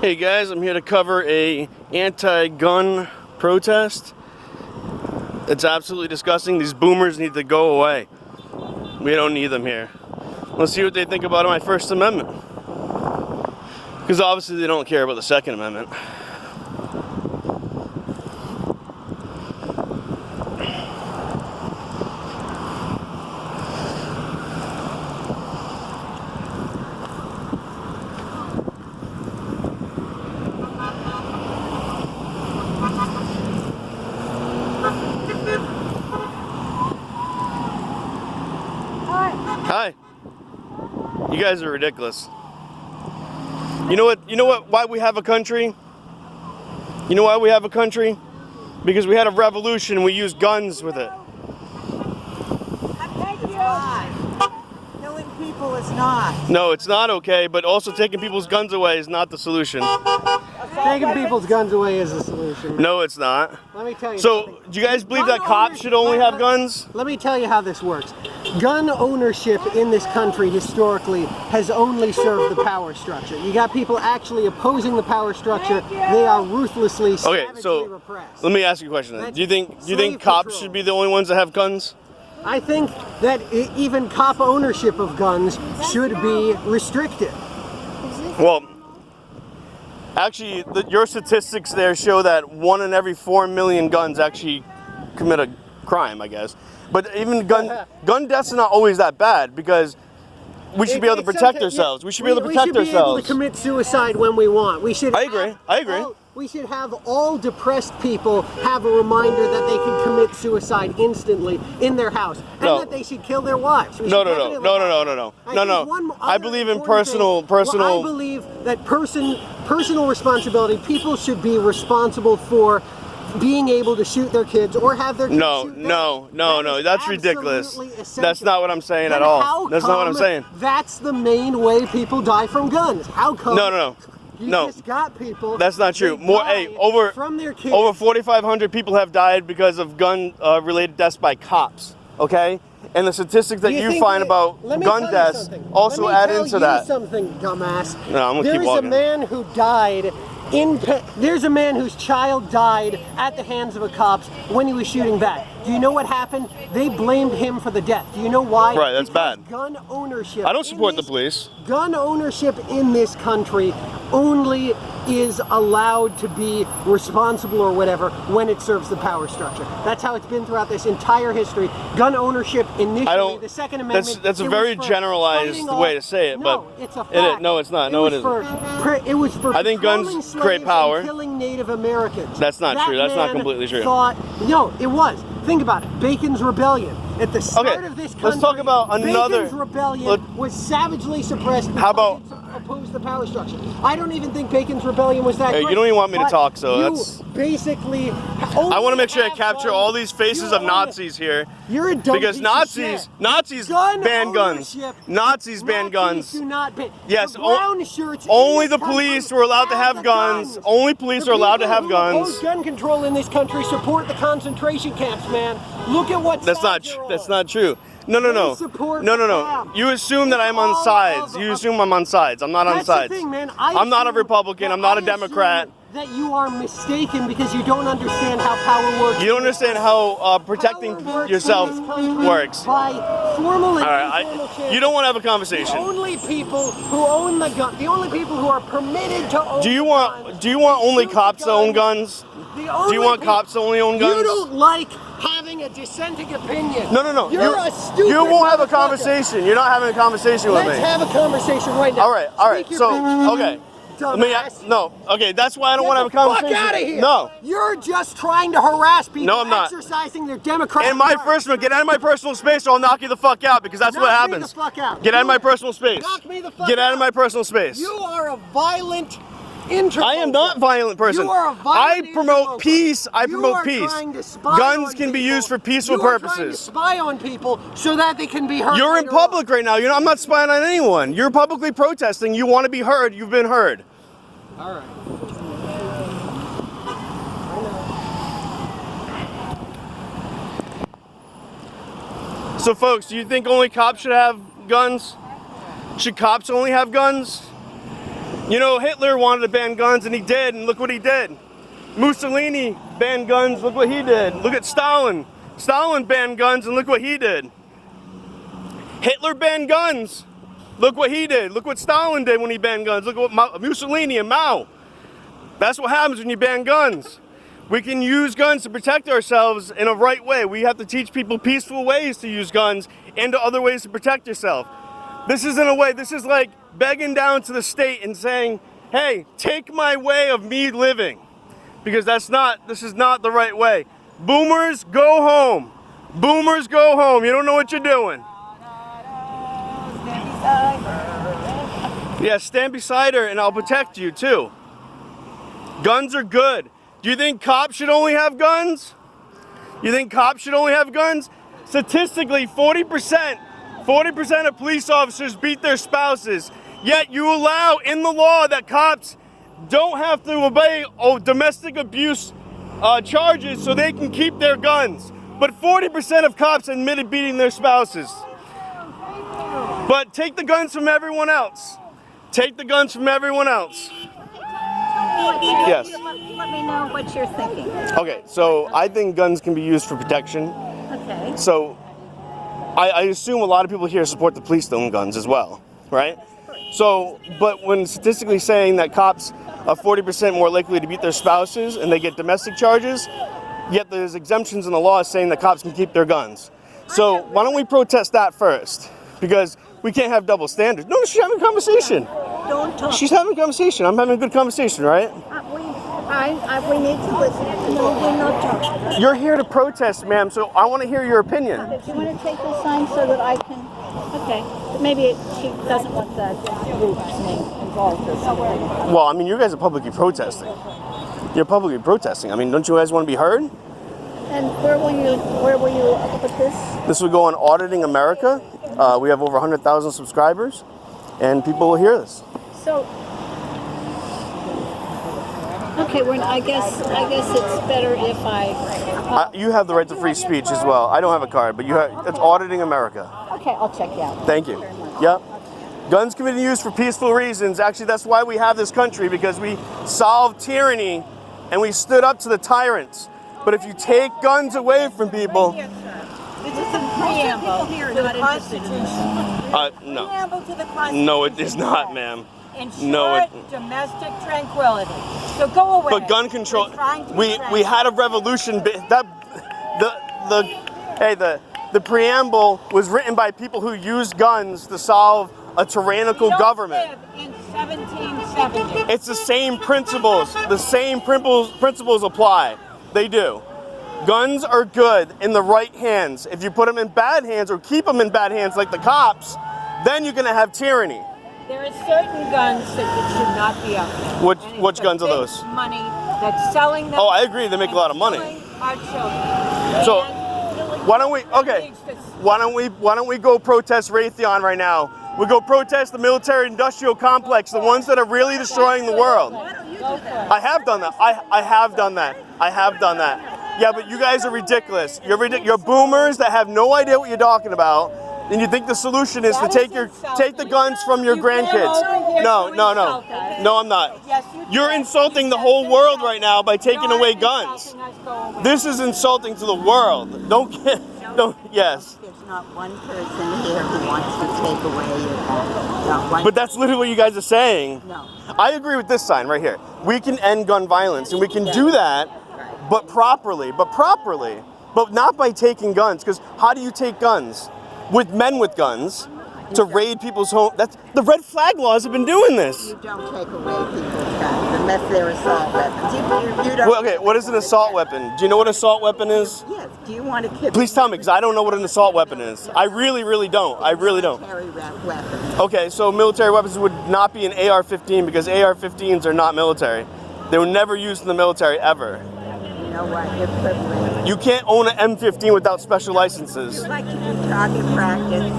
Hey guys, I'm here to cover a anti-gun protest. It's absolutely disgusting. These boomers need to go away. We don't need them here. Let's see what they think about my First Amendment. Because obviously they don't care about the Second Amendment. Hi. You guys are ridiculous. You know what, why we have a country? You know why we have a country? Because we had a revolution and we used guns with it. Killing people is not. No, it's not okay, but also taking people's guns away is not the solution. Taking people's guns away is a solution. No, it's not. Let me tell you So, something. do you guys believe that cops should only have guns? Let me tell you how this works. Gun ownership in this country historically has only served the power structure. You got people actually opposing the power structure. They are ruthlessly, savagely repressed. Let me ask you a question then. Do you think cops should be the only ones that have guns? I think that even cop ownership of guns should be restricted. Well, actually, your statistics there show that 1 in every 4 million guns actually commit a crime, I guess. But even gun deaths are not always that bad because we should be able to protect ourselves. We should be able to protect ourselves. We should be able to commit suicide when we want. We should. I agree. We should have all depressed people have a reminder that they can commit suicide instantly in their house, and that they should kill their wives. No. I believe in personal. Well, I believe that personal responsibility. People should be responsible for being able to shoot their kids or have their kids shoot them. No. That's ridiculous. That's not what I'm saying at all. That's not what I'm saying. That's the main way people die from guns. How come? No. You just got people. That's not true. From their kids. Over 4,500 people have died because of gun-related deaths by cops. Okay, and the statistics that you find about gun deaths also add into that. Something, dumbass. No, I'm gonna keep walking. There's a man who died. There's a man whose child died at the hands of a cops when he was shooting back. Do you know what happened? They blamed him for the death. Do you know why? Right, that's bad. Gun ownership. I don't support the police. Gun ownership in this country only is allowed to be responsible or whatever when it serves the power structure. That's how it's been throughout this entire history. Gun ownership initially, the Second Amendment. That's a very generalized way to say it, but it's a fact. No, it's not. No, it isn't. It was for I think guns create power. Killing Native Americans. That's not true. That's not completely true. No, it was. Think about it. Bacon's Rebellion. At the start of this country, let's talk about another. Bacon's Rebellion was savagely suppressed because it opposed the power structure. I don't even think Bacon's Rebellion was that great. You don't even want me to talk, so that's... basically... I want to make sure I capture all these faces of Nazis here. You're a dumb because Nazis ban guns. Nazis ban guns. Do not ban. Yes, brown shirts only the police were allowed to have guns. Only police are allowed to have guns. Oppose gun control in this country support the concentration camps, man. Look at what That's not true. No. You assume that I'm on sides. You assume I'm on sides. I'm not on sides. That's the thing, man. I'm not a Republican. I'm not a Democrat. That you are mistaken because you don't understand how power works. You don't understand how protecting yourself works. By formal you don't want to have a conversation. The only people who own the gun, the only people who are permitted to own Do you want only cops to own guns? Do you want cops to only own guns? You don't like having a dissenting opinion. No. You're a stupid You won't have a conversation. You're not having a conversation with me. Let's have a conversation right now. All right. So, okay. That's why I don't want to have a conversation. Fuck out of here. No. You're just trying to harass people. No, I'm not. Exercising their democratic Get out of my personal space or I'll knock you the fuck out because that's what happens. Knock me the fuck out. Get out of my personal space. Knock me the fuck out. Get out of my personal space. You are a violent interloper. I am not a violent person. You are a violent I promote peace. I promote peace. Guns can be used for peaceful purposes. You are trying to spy on people so that they can be heard. You're in public right now. I'm not spying on anyone. You're publicly protesting. You want to be heard. You've been heard. All right. So folks, do you think only cops should have guns? Should cops only have guns? You know, Hitler wanted to ban guns, and he did, and look what he did. Mussolini banned guns, look what he did. Look at Stalin. Stalin banned guns, and look what he did. Hitler banned guns. Look what he did. Look what Stalin did when he banned guns. Look what Mussolini and Mao. That's what happens when you ban guns. We can use guns to protect ourselves in a right way. We have to teach people peaceful ways to use guns and other ways to protect yourself. This isn't a way, this is like begging down to the state and saying, hey, take my way of me living. Because this is not the right way. Boomers, go home. Boomers, go home. You don't know what you're doing. Yeah, stand beside her and I'll protect you too. Guns are good. Do you think cops should only have guns? You think cops should only have guns? Statistically, 40% of police officers beat their spouses. Yet you allow in the law that cops don't have to obey domestic abuse charges so they can keep their guns. But 40% of cops admitted beating their spouses. But take the guns from everyone else. Take the guns from everyone else. Yes. Let me know what you're thinking. Okay, so I think guns can be used for protection. Okay. So I assume a lot of people here support the police to own guns as well, right? So, but when statistically saying that cops are 40% more likely to beat their spouses and they get domestic charges, yet there's exemptions in the law saying that cops can keep their guns. So why don't we protest that first? Because we can't have double standards. No, she's having a conversation. Don't talk. She's having a conversation. I'm having a good conversation, right? We need to listen. No, we're not talking. You're here to protest, ma'am, so I want to hear your opinion. Do you want to take the sign so that I can? Okay. Maybe she doesn't want that group's name involved or something. Well, I mean, you guys are publicly protesting. You're publicly protesting. I mean, don't you guys want to be heard? And where will you put this? This will go on Auditing America. We have over 100,000 subscribers, and people will hear this. So, okay, I guess it's better if I. You have the right to free speech as well. I don't have a card, but it's Auditing America. Okay, I'll check you out. Thank you. Yep. Guns can be used for peaceful reasons. Actually, that's why we have this country, because we solved tyranny and we stood up to the tyrants. But if you take guns away from people... This is a preamble to the Constitution. No. Preamble to the Constitution. No, it is not, ma'am. Ensure domestic tranquility. So go away. But gun control, we had a revolution. The preamble was written by people who used guns to solve a tyrannical government. Live in 1770. It's the same principles. The same principles apply. They do. Guns are good in the right hands. If you put them in bad hands or keep them in bad hands like the cops, then you're going to have tyranny. There are certain guns that should not be up there. Which guns are those? Money that's selling them. Oh, I agree. They make a lot of money. Our children. So why don't we go protest Raytheon right now? We go protest the military-industrial complex, the ones that are really destroying the world. I have done that. I have done that. I have done that. Yeah, but you guys are ridiculous. You're boomers that have no idea what you're talking about, and you think the solution is to take the guns from your grandkids. No, I'm not. You're insulting the whole world right now by taking away guns. This is insulting to the world. Yes. There's not one person here who wants to take away your gun. But that's literally what you guys are saying. No. I agree with this sign right here. We can end gun violence, and we can do that, but properly, but not by taking guns. Because how do you take guns? With men with guns to raid people's homes. That's the red flag laws have been doing this. You don't take away people's guns unless they're assault weapons. You don't. Well, okay, what is an assault weapon? Do you know what an assault weapon is? Yes. Do you want to? Please tell me, because I don't know what an assault weapon is. I really don't. I really don't. Military weapons. Okay, so military weapons would not be an AR-15 because AR-15s are not military. They were never used in the military ever. You know what? You're privileged. You can't own an M15 without special licenses. You like to do target practice.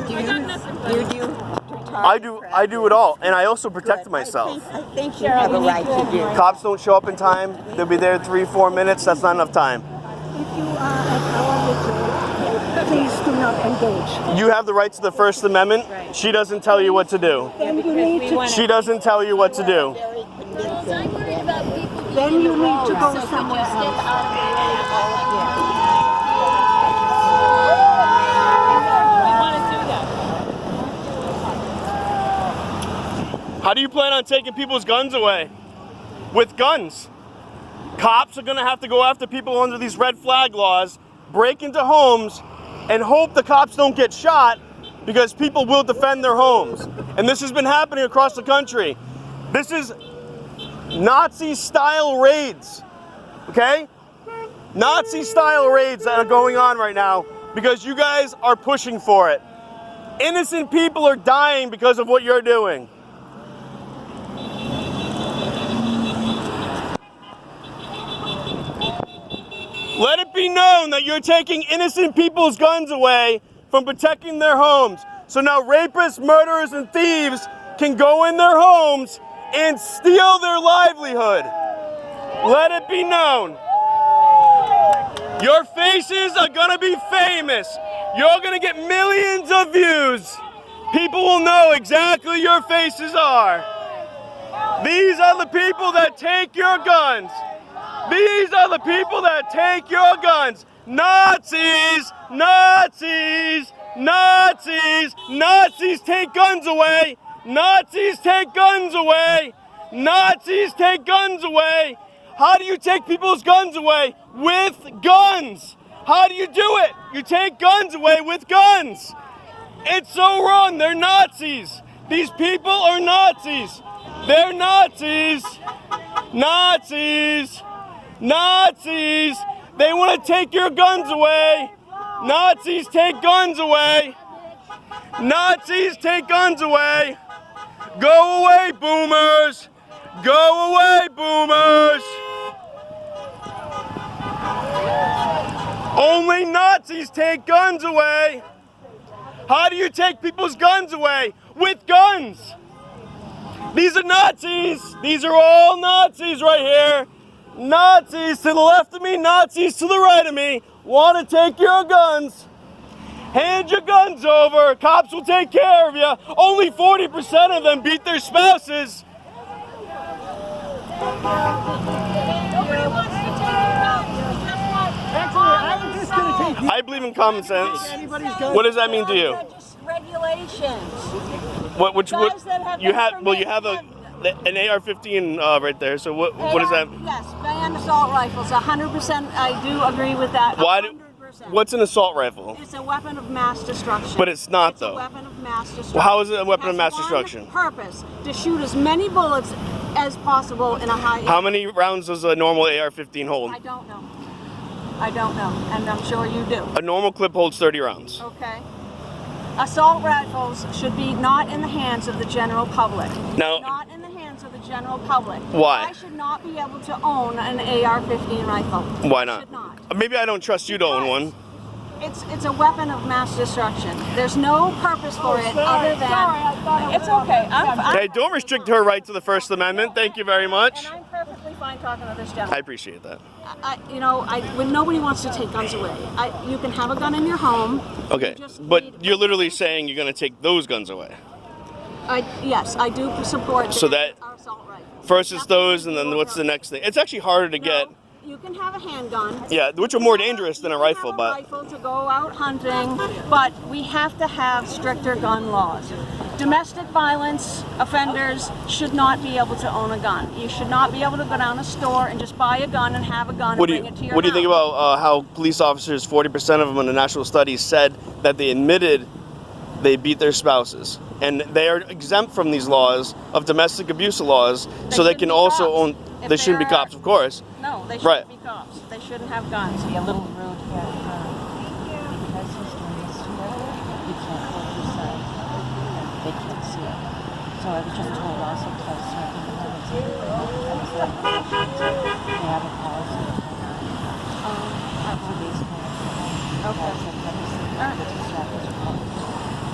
Do you do target I do it all, and I also protect myself. I think you have a right to do. Cops don't show up in time. They'll be there 3-4 minutes. That's not enough time. If you are at our vigil, please do engage. You have the right to the First Amendment. Right. She doesn't tell you what to do. Then you need to. She doesn't tell you what to do. Then you need to go somewhere else. How do you plan on taking people's guns away? With guns. Cops are gonna have to go after people under these red flag laws, break into homes, and hope the cops don't get shot because people will defend their homes. And this has been happening across the country. This is Nazi-style raids, okay? Nazi-style raids that are going on right now because you guys are pushing for it. Innocent people are dying because of what you're doing. Let it be known that you're taking innocent people's guns away from protecting their homes. So now rapists, murderers, and thieves can go in their homes and steal their livelihood. Let it be known. Your faces are gonna be famous. You're gonna get millions of views. People will know exactly your faces are. These are the people that take your guns. These are the people that take your guns. Nazis, Nazis, Nazis, Nazis take guns away. Nazis take guns away. Nazis take guns away. How do you take people's guns away? With guns. How do you do it? You take guns away with guns. It's so wrong. They're Nazis. These people are Nazis. They're Nazis. Nazis. Nazis! They want to take your guns away! Nazis take guns away! Nazis take guns away! Go away, boomers! Go away, boomers! Only Nazis take guns away! How do you take people's guns away? With guns! These are Nazis! These are all Nazis right here! Nazis to the left of me, Nazis to the right of me, want to take your guns. Hand your guns over, cops will take care of you. Only 40% of them beat their spouses. I believe in common sense. What does that mean to you? Regulations. What you have? Well, you have an AR-15 right there. So what is that? Yes, ban assault rifles. 100%. I do agree with that. Why? 100%. What's an assault rifle? It's a weapon of mass destruction. But it's not It's though. a weapon of mass destruction. Well, how is it a weapon of mass It has destruction? one purpose: to shoot as many bullets as possible in a high. How many rounds does a normal AR-15 hold? I don't know. I don't know, and I'm sure you do. A normal clip holds 30 rounds. Okay. Assault rifles should be not in the hands of the general public. Now, Not in the hands of the general public. Why? I should not be able to own an AR-15 rifle. why I not? should not. Maybe I don't trust you to own one. It's a weapon of mass destruction. There's no purpose for it other than. It's okay. Hey, don't restrict her right to the First Amendment. Thank you very much. And I'm perfectly fine talking to this I gentleman. appreciate that. When nobody wants to take guns away, you can have a gun in your home. Okay, You just but need- you're literally saying you're going to take those guns away. Yes, I do support So that- our assault rifles. First it's those, and then what's the next thing? It's actually harder to get. You can have a handgun. Yeah, which are more dangerous than a You can rifle, have but. a rifle to go out hunting, but we have to have stricter gun laws. Domestic violence offenders should not be able to own a gun. You should not be able to go down a store and just buy a gun and have a gun What and do bring it to your you think house. about how police officers, 40% of them in the national studies said that they admitted they beat their spouses, and they are exempt from these laws of domestic abuse laws, so they shouldn't can be also cops. own. If They shouldn't be they're- cops, of course. No, they shouldn't Right. be cops. They shouldn't have guns. Be a little rude here. Because he's doing this to her, you can't hold your side. They can't see it. So I was just told also because certain women they have a policy. For these kind of Okay. Okay.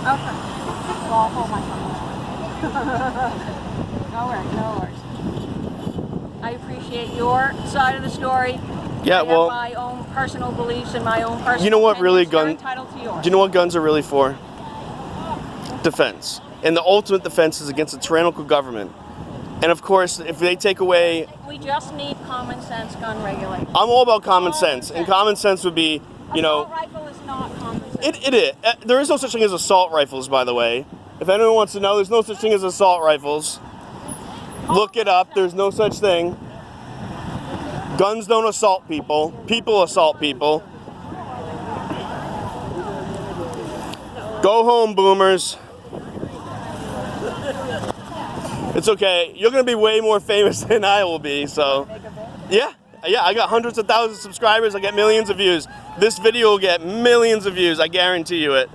Okay. Well, I'll hold my phone. All right, no worries. I appreciate your side of the story. Yeah, I well, have my own personal beliefs and my own personal you know what really opinions. You're gun? entitled to yours. Do you know what guns are really for? Defense. And the ultimate defense is against a tyrannical government. And of course, if they take away, We just need common sense gun regulation. I'm all about common sense, and common sense would be, you know, Assault rifle is not common sense. it is. There is no such thing as assault rifles, by the way. If anyone wants to know, there's no such thing as assault rifles. Look it up. There's no such thing. Guns don't assault people. People assault people. Go home, boomers. It's okay. You're going to be way more famous than I will be, so. Yeah, I got hundreds of thousands of subscribers. I get millions of views. This video will get millions of views. I guarantee you it.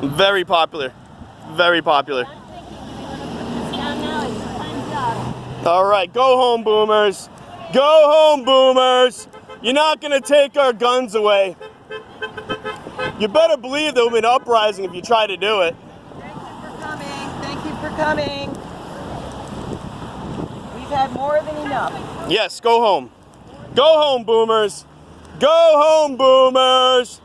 Very popular. Very popular. All right, go home, boomers. Go home, boomers. You're not going to take our guns away. You better believe there will be an uprising if you try to do it. Thank you for coming. Thank you for coming. We've had more than enough. Yes, go home. Go home, boomers. Go home, boomers.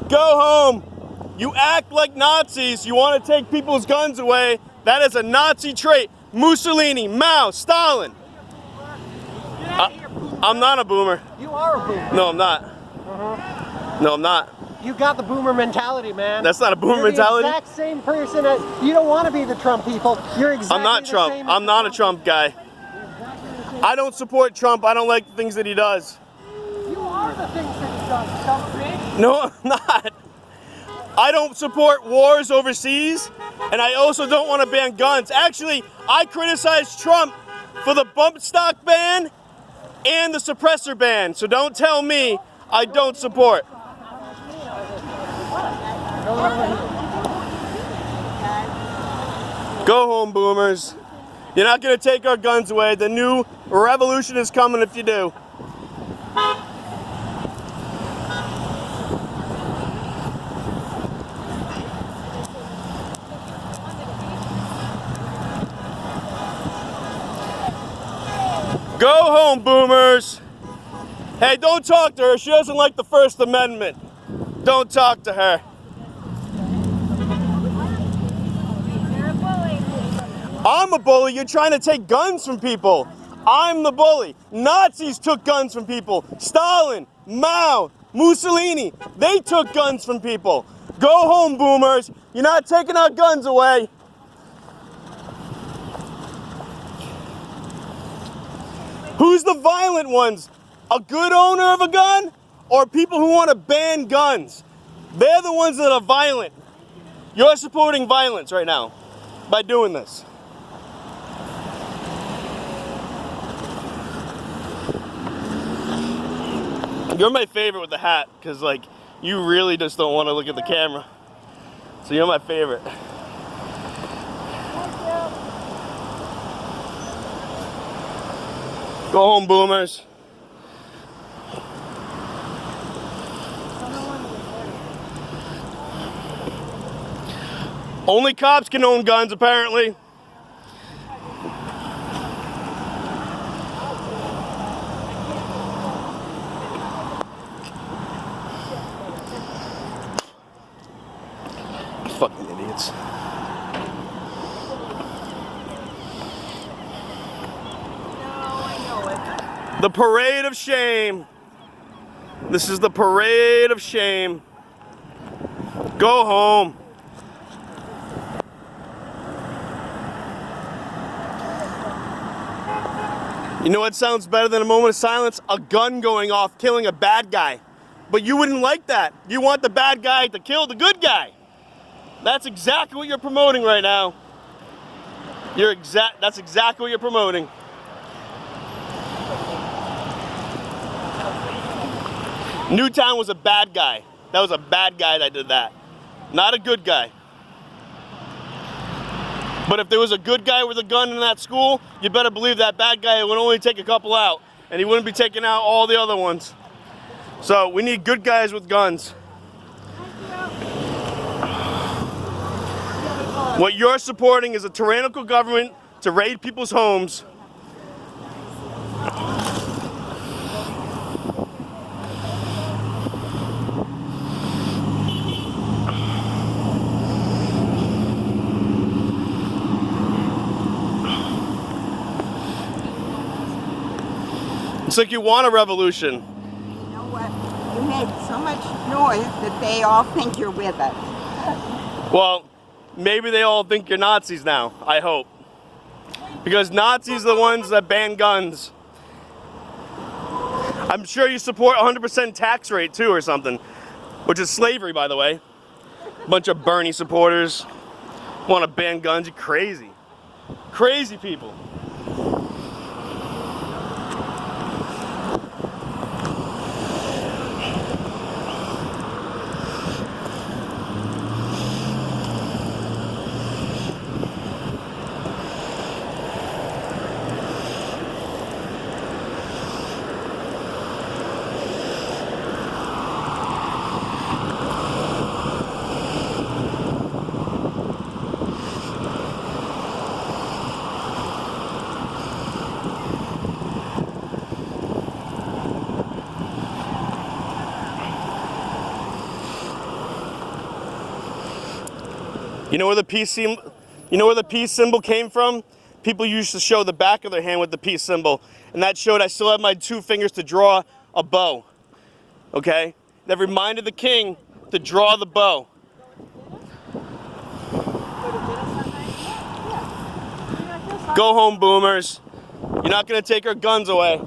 Go home. You act like Nazis. You want to take people's guns away. That is a Nazi trait. Mussolini, Mao, Stalin. I'm not a boomer. You are a boomer. No, I'm not. No, I'm not. You got the boomer mentality, man. That's not a boomer You're mentality. the exact same person as, you don't want to be the Trump people. You're exactly I'm not the Trump. same as I'm not a Trump guy. I don't support Trump. I don't like the things that he does. You are the things that he does, dumb bitch. No, I'm not. I don't support wars overseas, and I also don't want to ban guns. Actually, I criticize Trump for the bump stock ban and the suppressor ban. So don't tell me I don't support. Go home, boomers. You're not going to take our guns away. The new revolution is coming if you do. Go home, boomers. Hey, don't talk to her. She doesn't like the First Amendment. Don't talk to her. I'm a bully. You're trying to take guns from people. I'm the bully. Nazis took guns from people. Stalin, Mao, Mussolini, they took guns from people. Go home, boomers. You're not taking our guns away. Who's the violent ones? A good owner of a gun or people who want to ban guns? They're the ones that are violent. You're supporting violence right now by doing this. You're my favorite with the hat because, like, you really just don't want to look at the camera. So you're my favorite. Go home, boomers. Only cops can own guns, apparently. Fucking idiots. The parade of shame. This is the parade of shame. Go home. You know what sounds better than a moment of silence? A gun going off, killing a bad guy. But you wouldn't like that. You want the bad guy to kill the good guy. That's exactly what you're promoting right now. That's exactly what you're promoting. Newtown was a bad guy. That was a bad guy that did that. Not a good guy. But if there was a good guy with a gun in that school, you better believe that bad guy would only take a couple out, and he wouldn't be taking out all the other ones. So we need good guys with guns. What you're supporting is a tyrannical government to raid people's homes. It's like you want a revolution. You know what? You make so much noise that they all think you're with us. Well, maybe they all think you're Nazis now, I hope. Because Nazis are the ones that ban guns. I'm sure you support 100% tax rate too or something. Which is slavery, by the way. Bunch of Bernie supporters want to ban guns. You're crazy. Crazy people. You know where the peace symbol came from? People used to show the back of their hand with the peace symbol, and that showed I still have my 2 fingers to draw a bow. Okay? That reminded the king to draw the bow. Go home, boomers. You're not gonna take our guns away.